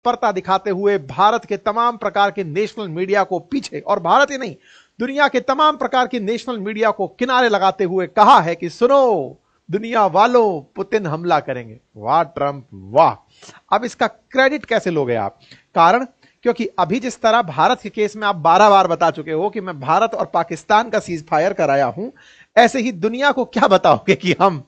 तत्परता दिखाते हुए भारत के तमाम प्रकार के नेशनल मीडिया को पीछे, और भारत ही नहीं दुनिया के तमाम प्रकार की नेशनल मीडिया को किनारे लगाते हुए कहा है कि सुनो दुनिया वालों, पुतिन हमला करेंगे। वाह ट्रंप वाह। अब इसका क्रेडिट कैसे लोगे आप? कारण क्योंकि अभी जिस तरह भारत के केस में आप 12 बार बता चुके हो कि मैं भारत और पाकिस्तान का सीज फायर कराया हूं, ऐसे ही दुनिया को क्या बताओगे कि हम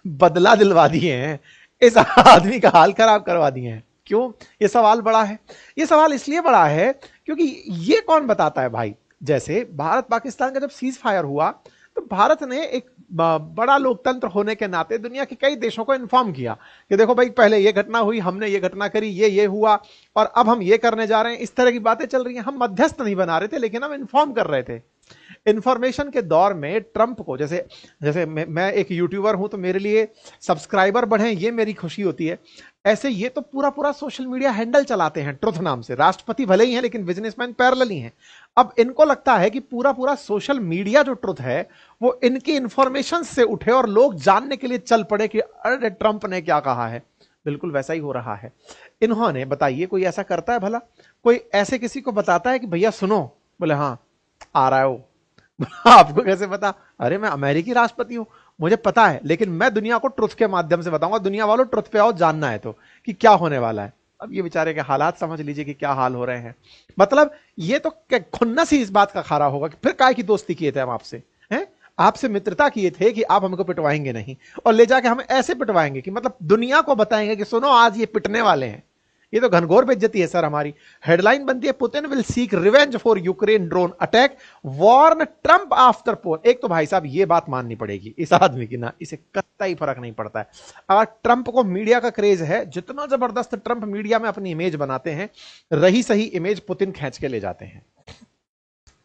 बदला दिलवा दिए हैं, इस आदमी का हाल खराब करवा दिए हैं। क्यों ये सवाल बड़ा है? ये सवाल इसलिए बड़ा है क्योंकि ये कौन बताता है भाई? जैसे भारत पाकिस्तान का जब सीज फायर हुआ तो भारत ने एक बड़ा लोकतंत्र होने के नाते दुनिया के कई देशों को इन्फॉर्म किया कि देखो भाई पहले ये घटना हुई, हमने ये घटना करी, ये हुआ और अब हम ये करने जा रहे हैं, इस तरह की बातें चल रही हैं। हम मध्यस्थ नहीं बना रहे थे लेकिन हम इन्फॉर्म कर रहे थे। इंफॉर्मेशन के दौर में ट्रंप को, जैसे जैसे मैं एक यूट्यूबर हूं तो मेरे लिए सब्सक्राइबर बढ़े ये मेरी खुशी होती है, ऐसे ये तो पूरा पूरा सोशल मीडिया हैंडल चलाते हैं ट्रुथ नाम से। राष्ट्रपति भले ही हैं लेकिन बिजनेसमैन पैरेलल ही हैं। अब इनको लगता है कि पूरा पूरा सोशल मीडिया जो ट्रुथ है वो इनकी इंफॉर्मेशन से उठे और लोग जानने के लिए चल पड़े कि अरे ट्रंप ने क्या कहा है। बिल्कुल वैसा ही हो रहा है। इन्होंने, बताइए कोई ऐसा करता है भला? कोई ऐसे किसी को बताता है कि भैया सुनो, बोले हाँ आ रहा है वो। आपको कैसे पता? अरे मैं अमेरिकी राष्ट्रपति हूं, मुझे पता है, लेकिन मैं दुनिया को ट्रुथ के माध्यम से बताऊंगा। दुनिया वालों ट्रुथ पे आओ, जानना है तो कि क्या होने वाला है। अब ये बेचारे के हालात समझ लीजिए कि क्या हाल हो रहे हैं। मतलब ये तो खुन्नस ही इस बात का खा रहा होगा कि फिर काय की दोस्ती किए थे हम आपसे, हैं? आपसे मित्रता किए थे कि आप हमको पिटवाएंगे नहीं, और ले जाके हम ऐसे पिटवाएंगे कि मतलब दुनिया को बताएंगे कि सुनो आज ये पिटने वाले हैं। ये तो घनघोर बेइज्जती है सर हमारी। हेडलाइन बनती है Putin will seek revenge for Ukraine drone attack, warn Trump after poll. एक तो भाई साहब ये बात माननी पड़ेगी इस आदमी की ना, इसे कतई फर्क नहीं पड़ता है। अगर ट्रंप को मीडिया का क्रेज है, जितना जबरदस्त ट्रंप मीडिया में अपनी इमेज बनाते हैं, रही सही इमेज पुतिन खींच के ले जाते हैं।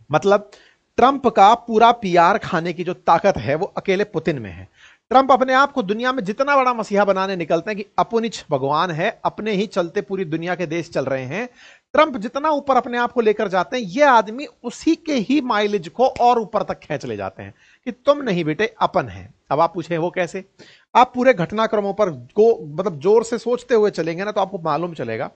मतलब ट्रंप का पूरा पीआर खाने की जो ताकत है वो अकेले पुतिन में है। ट्रंप अपने आप को दुनिया में जितना बड़ा मसीहा बनाने निकलते हैं कि अपुनिच भगवान है, अपने ही चलते पूरी दुनिया के देश चल रहे हैं। ट्रंप जितना ऊपर अपने आप को लेकर जाते हैं, ये आदमी उसी के ही माइलेज को और ऊपर तक खींच ले जाते हैं कि तुम नहीं बेटे अपन है। अब आप पूछे वो कैसे? आप पूरे घटनाक्रमों पर मतलब जोर से सोचते हुए चलेंगे ना तो आपको मालूम चलेगा।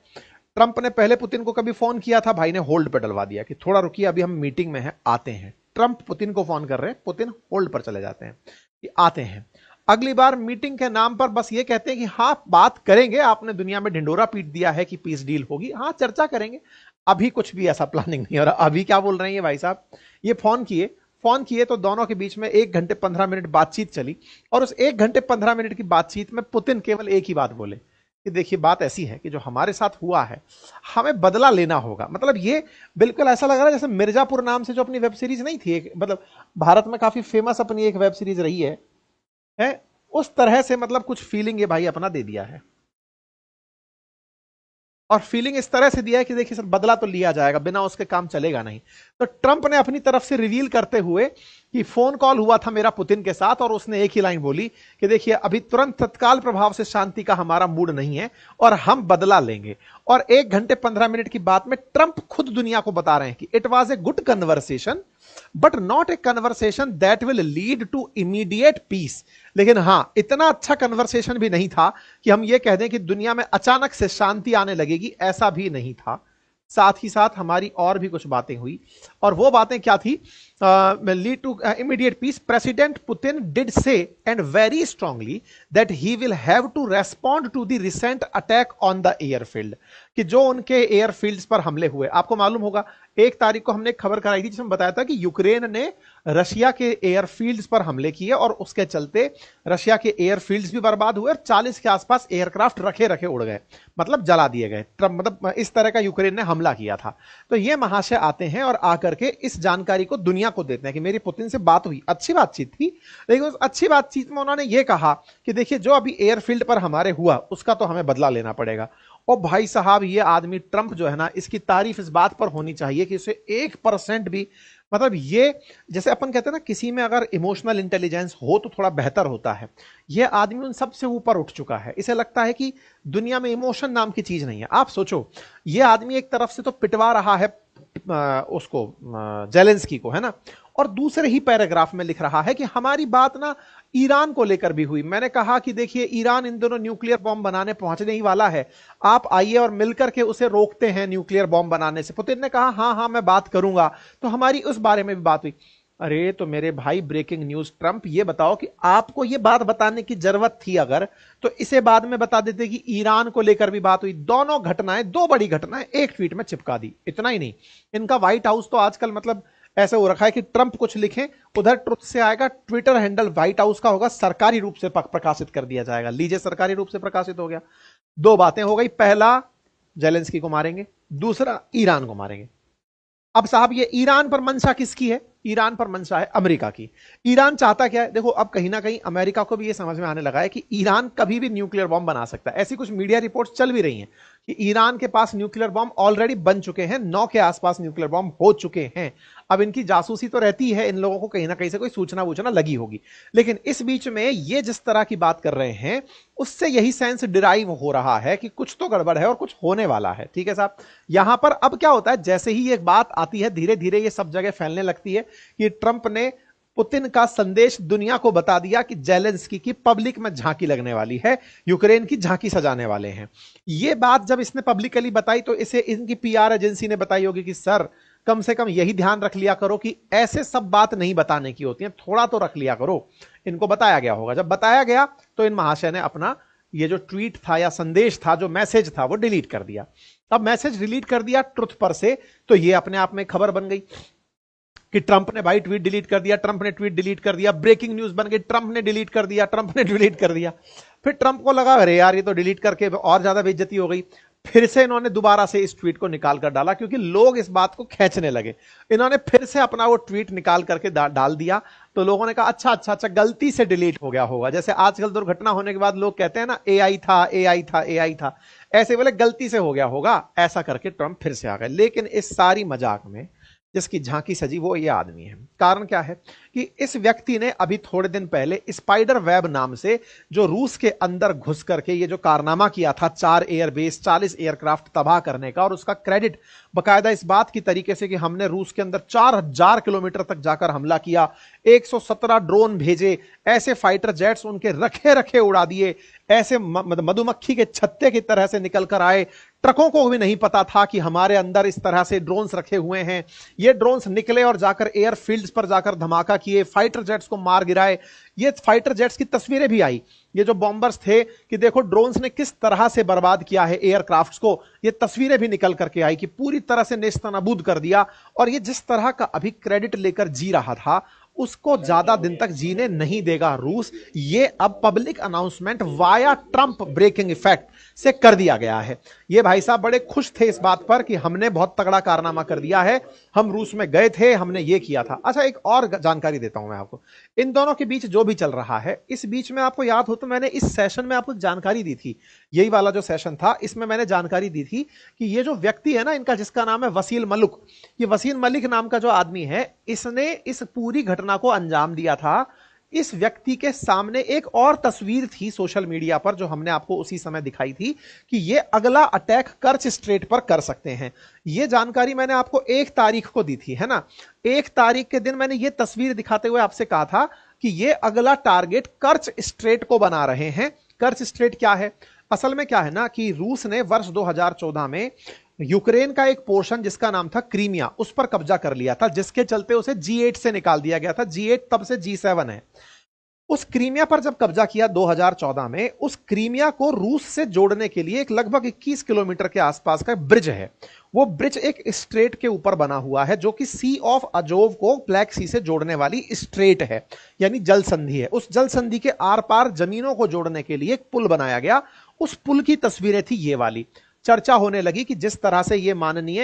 ट्रंप ने पहले पुतिन को कभी फोन किया था, भाई ने होल्ड पर डलवा दिया कि थोड़ा रुकिए अभी हम मीटिंग में हैं, आते हैं। ट्रंप पुतिन को फोन कर रहे हैं, पुतिन होल्ड पर चले जाते हैं कि आते हैं। अगली बार मीटिंग के नाम पर बस ये कहते हैं कि हाँ बात करेंगे, आपने दुनिया में ढिंडोरा पीट दिया है कि पीस डील होगी, हाँ चर्चा करेंगे। अभी कुछ भी ऐसा प्लानिंग नहीं हो रहा। अभी क्या बोल रहे हैं भाई साहब? ये फोन किए तो दोनों के बीच में 1 घंटे 15 मिनट बातचीत चली, और उस 1 घंटे 15 मिनट की बातचीत में पुतिन केवल एक ही बात बोले कि देखिए बात ऐसी है कि जो हमारे साथ हुआ है हमें बदला लेना होगा। मतलब ये बिल्कुल ऐसा लग रहा है जैसे मिर्जापुर नाम से जो अपनी वेब सीरीज नहीं थी एक, मतलब भारत में काफी फेमस अपनी एक वेब सीरीज रही है उस तरह से मतलब कुछ फीलिंग ये भाई अपना दे दिया है। और फीलिंग इस तरह से दिया है कि देखिए सर बदला तो लिया जाएगा, बिना उसके काम चलेगा नहीं। तो ट्रंप ने अपनी तरफ से रिवील करते हुए कि फोन कॉल हुआ था मेरा पुतिन के साथ, और उसने एक ही लाइन बोली कि देखिए अभी तुरंत तत्काल प्रभाव से शांति का हमारा मूड नहीं है और हम बदला लेंगे। और 1 घंटे 15 मिनट की बात में ट्रंप खुद दुनिया को बता रहे हैं कि it was a good conversation but not a conversation that will lead to immediate peace. लेकिन हां इतना अच्छा कन्वर्सेशन भी नहीं था कि हम ये कह दें कि दुनिया में अचानक से शांति आने लगेगी, ऐसा भी नहीं था। साथ ही साथ हमारी और भी कुछ बातें हुई, और वो बातें क्या थी? Lead to immediate peace. President Putin did say and very strongly that he will have to respond to the recent attack on the airfield, कि जो उनके एयरफील्ड्स पर हमले हुए। आपको मालूम होगा 1 तारीख को हमने एक खबर कराई थी जिसमें बताया था कि यूक्रेन ने रशिया के एयरफील्ड्स पर हमले किए और उसके चलते रशिया के एयरफील्ड्स भी बर्बाद हुए और 40 के आसपास एयरक्राफ्ट रखे रखे उड़ गए, मतलब जला दिए गए। मतलब इस तरह का यूक्रेन ने हमला किया था। तो ये महाशय आते हैं और आकर के इस जानकारी को दुनिया को देते हैं कि मेरी पुतिन से बात हुई, अच्छी बातचीत थी, लेकिन उस अच्छी बातचीत में उन्होंने ये कहा कि देखिए जो अभी एयरफील्ड पर हमारे हुआ उसका तो हमें बदला लेना पड़ेगा। और भाई साहब ये आदमी ट्रंप जो है ना, इसकी तारीफ इस बात पर होनी चाहिए कि उसे 1% भी, मतलब ये जैसे अपन कहते हैं ना किसी में अगर इमोशनल इंटेलिजेंस हो तो थोड़ा बेहतर होता है, ये आदमी उन सबसे ऊपर उठ चुका है। इसे लगता है कि दुनिया में इमोशन नाम की चीज नहीं है। आप सोचो ये आदमी एक तरफ से तो पिटवा रहा है उसको जेलेंस्की को, है ना। और दूसरे ही पैराग्राफ में लिख रहा है कि हमारी बात ना ईरान को लेकर भी हुई। मैंने कहा कि देखिए ईरान इन दोनों न्यूक्लियर बॉम्ब बनाने पहुंचने ही वाला है, आप आइए और मिलकर के उसे रोकते हैं न्यूक्लियर बॉम्ब बनाने से। पुतिन ने कहा हाँ हाँ मैं बात करूंगा। तो हमारी उस बारे में भी बात हुई। अरे तो मेरे भाई ब्रेकिंग न्यूज, ट्रंप ये बताओ कि आपको ये बात बताने की जरूरत थी अगर, तो इसे बाद में बता देते कि ईरान को लेकर भी बात हुई। दोनों घटनाएं, दो बड़ी घटनाएं एक ट्वीट में चिपका दी। इतना ही नहीं, इनका व्हाइट हाउस तो आजकल मतलब ऐसे हो रखा है कि ट्रंप कुछ लिखें उधर ट्रुथ से आएगा, ट्विटर हैंडल व्हाइट हाउस का होगा, सरकारी रूप से प्रकाशित कर दिया जाएगा। लीजिए सरकारी रूप से प्रकाशित हो गया। दो बातें हो गई, पहला जेलेंस्की को मारेंगे, दूसरा ईरान को मारेंगे। अब साहब ये ईरान पर मंशा किसकी है? ईरान पर मंशा है अमेरिका की। ईरान चाहता क्या है? देखो अब कहीं ना कहीं अमेरिका को भी ये समझ में आने लगा है कि ईरान कभी भी न्यूक्लियर बॉम्ब बना सकता है। ऐसी कुछ मीडिया रिपोर्ट्स चल भी रही हैं कि ईरान के पास न्यूक्लियर बॉम्ब ऑलरेडी बन चुके हैं, 9 के आसपास न्यूक्लियर बॉम्ब हो चुके हैं। अब इनकी जासूसी तो रहती है, इन लोगों को कहीं ना कहीं से कोई सूचना वूचना लगी होगी। लेकिन इस बीच में ये जिस तरह की बात कर रहे हैं उससे यही सेंस डिराइव हो रहा है कि कुछ तो गड़बड़ है और कुछ होने वाला है। ठीक है साहब। यहां पर अब क्या होता है, जैसे ही एक बात आती है धीरे धीरे ये सब जगह फैलने लगती है कि ट्रंप ने पुतिन का संदेश दुनिया को बता दिया कि जेलेंस्की की पब्लिक में झांकी लगने वाली है, यूक्रेन की झांकी सजाने वाले हैं। ये बात जब इसने पब्लिकली बताई तो इसे इनकी पीआर एजेंसी ने बताई होगी कि सर कम से कम यही ध्यान रख लिया करो कि ऐसे सब बात नहीं बताने की होती है, थोड़ा तो रख लिया करो। इनको बताया गया होगा। जब बताया गया तो इन महाशय ने अपना ये जो ट्वीट था या संदेश था, जो मैसेज था, वो डिलीट कर दिया। अब मैसेज डिलीट कर दिया ट्रुथ पर से, तो ये अपने आप में खबर बन गई कि ट्रंप ने भाई ट्वीट डिलीट कर दिया, ट्रंप ने ट्वीट डिलीट कर दिया, ब्रेकिंग न्यूज बन गई, ट्रंप ने डिलीट कर दिया, ट्रंप ने डिलीट कर दिया। फिर ट्रंप को लगा अरे यार ये तो डिलीट करके और ज्यादा बेइज्जती हो गई। फिर से इन्होंने दोबारा से इस ट्वीट को निकाल कर डाला क्योंकि लोग इस बात को खींचने लगे। इन्होंने फिर से अपना वो ट्वीट निकाल करके डाल दिया। तो लोगों ने कहा अच्छा अच्छा अच्छा गलती से डिलीट हो गया होगा। जैसे आजकल दुर्घटना होने के बाद लोग कहते हैं ना एआई था एआई था एआई था, ऐसे बोले गलती से हो गया होगा। ऐसा करके ट्रंप फिर से आ गए। लेकिन इस सारी मजाक में जिसकी झांकी सजी वो ये आदमी है। कारण क्या है कि इस व्यक्ति ने अभी थोड़े दिन पहले स्पाइडर वेब नाम से जो रूस के अंदर घुस करके ये जो कारनामा किया था 4 एयरबेस 40 एयरक्राफ्ट तबाह करने का, और उसका क्रेडिट बकायदा इस बात की तरीके से कि हमने रूस के अंदर 4000 किलोमीटर तक जाकर हमला किया, 117 ड्रोन भेजे, ऐसे फाइटर जेट्स उनके रखे रखे उड़ा दिए, ऐसे मधुमक्खी के छत्ते की तरह से निकल कर आए। ट्रकों को भी नहीं पता था कि हमारे अंदर इस तरह से ड्रोन्स रखे हुए हैं। ये ड्रोन्स निकले और जाकर एयरफील्ड्स पर जाकर धमाका किए, फाइटर जेट्स को मार गिराए। ये फाइटर जेट्स की तस्वीरें भी आई, ये जो बॉम्बर्स थे कि देखो ड्रोन्स ने किस तरह से बर्बाद किया है एयरक्राफ्ट्स को। ये तस्वीरें भी निकल करके आई कि पूरी तरह से नेस्तनाबूद कर दिया। और ये जिस तरह का अभी क्रेडिट लेकर जी रहा था उसको ज्यादा दिन तक जीने नहीं देगा रूस। ये अब public announcement via Trump breaking effect से कर दिया गया है। ये भाई साहब बड़े खुश थे इस बात पर कि हमने बहुत तगड़ा कारनामा कर दिया है, हम रूस में गए थे, हमने ये किया था। अच्छा एक और जानकारी देता हूं मैं आपको इन दोनों के बीच जो भी चल रहा है। इस बीच में आपको याद हो तो मैंने इस सेशन में आपको जानकारी दी थी, यही वाला जो सेशन था इसमें मैंने जानकारी दी थी कि ये जो व्यक्ति है ना इनका, जिसका नाम है वसील मलिक, ये वसील मलिक नाम का जो आदमी है, इसने इस पूरी घटना को अंजाम दिया था। इस व्यक्ति के सामने एक और तस्वीर थी सोशल मीडिया पर जो हमने आपको उसी समय दिखाई थी कि ये अगला अटैक कर्च स्ट्रेट पर कर सकते हैं। ये जानकारी मैंने आपको 1 तारीख को दी थी, है ना। 1 तारीख के दिन मैंने ये तस्वीर दिखाते हुए आपसे कहा था कि ये अगला टारगेट कर्च स्ट्रेट को बना रहे हैं। कर्च स्ट्रेट क्या है? असल में क्या है ना कि रूस ने वर्ष 2014 में यूक्रेन का एक पोर्शन जिसका नाम था क्रीमिया, उस पर कब्जा कर लिया था, जिसके चलते उसे G8 से निकाल दिया गया था। G8 तब से G7 है। उस क्रीमिया पर जब कब्जा किया 2014 में, उस क्रीमिया को रूस से जोड़ने के लिए एक लगभग 21 किलोमीटर के आसपास का ब्रिज है। वो ब्रिज एक स्ट्रेट के ऊपर बना हुआ है जो कि सी ऑफ अजोव को ब्लैक सी से जोड़ने वाली स्ट्रेट है, यानी जल संधि है। उस जल संधि के आर पार जमीनों को जोड़ने के लिए एक पुल बनाया गया। उस पुल की तस्वीरें थी ये वाली। चर्चा होने लगी कि जिस तरह से ये माननीय